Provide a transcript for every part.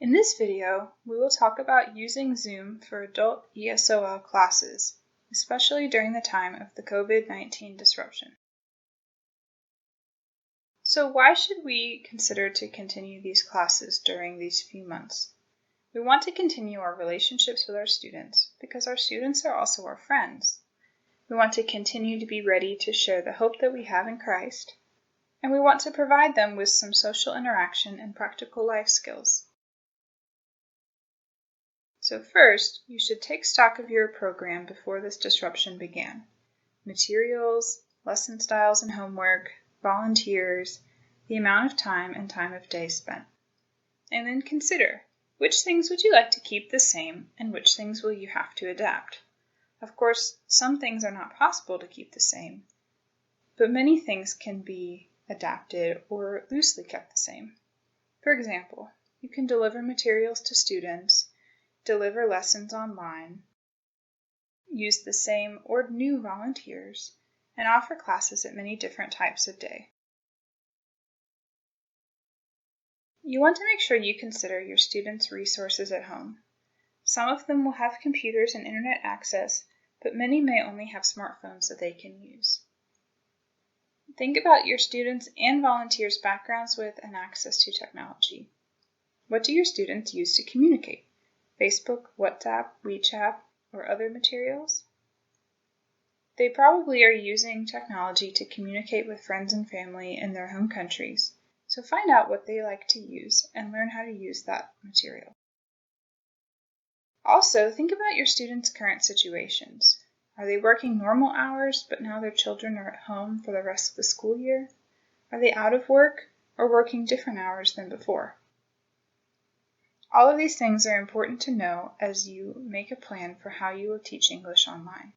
In this video, we will talk about using Zoom for adult ESOL classes, especially during the time of the COVID-19 disruption. So why should we consider to continue these classes during these few months? We want to continue our relationships with our students because our students are also our friends. We want to continue to be ready to share the hope that we have in Christ, and we want to provide them with some social interaction and practical life skills. So first, you should take stock of your program before this disruption began. Materials, lesson styles and homework, volunteers, the amount of time and time of day spent. And then consider, which things would you like to keep the same and which things will you have to adapt? Of course, some things are not possible to keep the same, but many things can be adapted or loosely kept the same. For example, you can deliver materials to students, deliver lessons online, use the same or new volunteers, and offer classes at many different types of day. You want to make sure you consider your students' resources at home. Some of them will have computers and internet access, but many may only have smartphones that they can use. Think about your students' and volunteers' backgrounds with and access to technology. What do your students use to communicate? Facebook, WhatsApp, WeChat, or other materials? They probably are using technology to communicate with friends and family in their home countries, so find out what they like to use and learn how to use that material. Also, think about your students' current situations. Are they working normal hours, but now their children are at home for the rest of the school year? Are they out of work or working different hours than before? All of these things are important to know as you make a plan for how you will teach English online.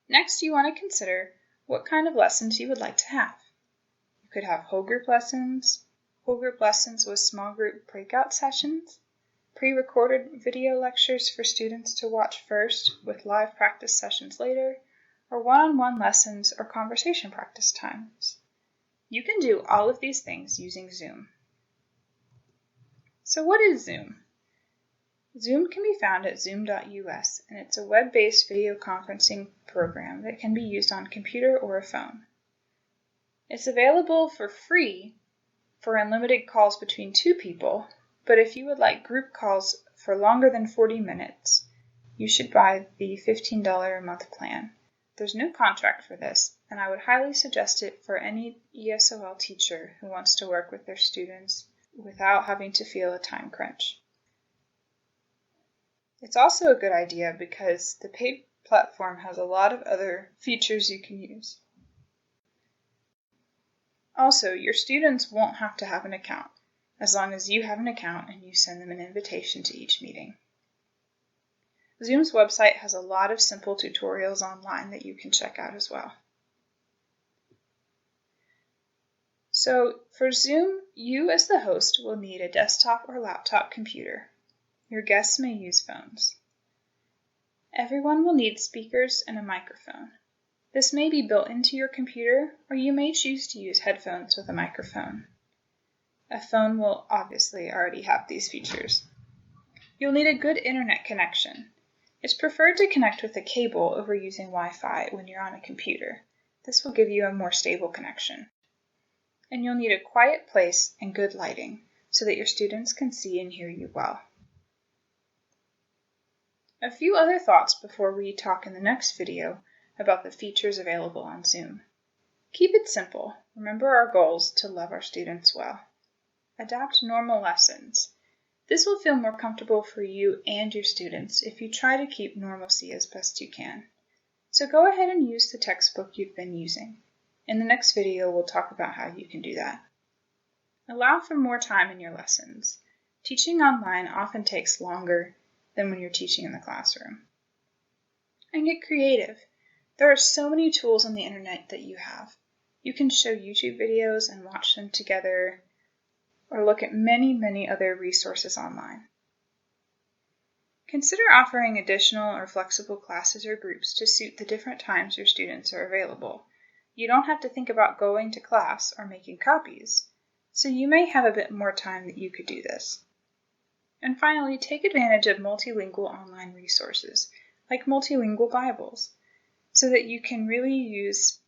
Next, you want to consider what kind of lessons you would like to have. You could have whole group lessons with small group breakout sessions, pre-recorded video lectures for students to watch first with live practice sessions later, or one-on-one lessons or conversation practice times. You can do all of these things using Zoom. So what is Zoom? Zoom can be found at zoom.us, and it's a web-based video conferencing program that can be used on a computer or a phone. It's available for free for unlimited calls between two people, but if you would like group calls for longer than 40 minutes, you should buy the $15 a month plan. There's no contract for this, and I would highly suggest it for any ESOL teacher who wants to work with their students without having to feel a time crunch. It's also a good idea because the paid platform has a lot of other features you can use. Also, your students won't have to have an account, as long as you have an account and you send them an invitation to each meeting. Zoom's website has a lot of simple tutorials online that you can check out as well. So for Zoom, you as the host will need a desktop or laptop computer. Your guests may use phones. Everyone will need speakers and a microphone. This may be built into your computer, or you may choose to use headphones with a microphone. A phone will obviously already have these features. You'll need a good internet connection. It's preferred to connect with a cable over using Wi-Fi when you're on a computer. This will give you a more stable connection. And you'll need a quiet place and good lighting so that your students can see and hear you well. A few other thoughts before we talk in the next video about the features available on Zoom. Keep it simple. Remember our goals to love our students well. Adapt normal lessons. This will feel more comfortable for you and your students if you try to keep normalcy as best you can. So go ahead and use the textbook you've been using. In the next video, we'll talk about how you can do that. Allow for more time in your lessons. Teaching online often takes longer than when you're teaching in the classroom. And get creative. There are so many tools on the internet that you have. You can show YouTube videos and watch them together, or look at many other resources online. Consider offering additional or flexible classes or groups to suit the different times your students are available. You don't have to think about going to class or making copies. so you may have a bit more time that you could do this. And finally, take advantage of multilingual online resources, like multilingual Bibles, so that you can really use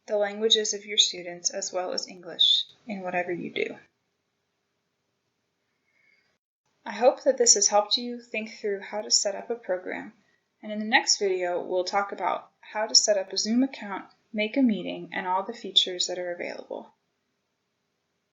the languages of your students as well as English in whatever you do. I hope that this has helped you think through how to set up a program, and in the next video we'll talk about how to set up a Zoom account, make a meeting, and all the features that are available.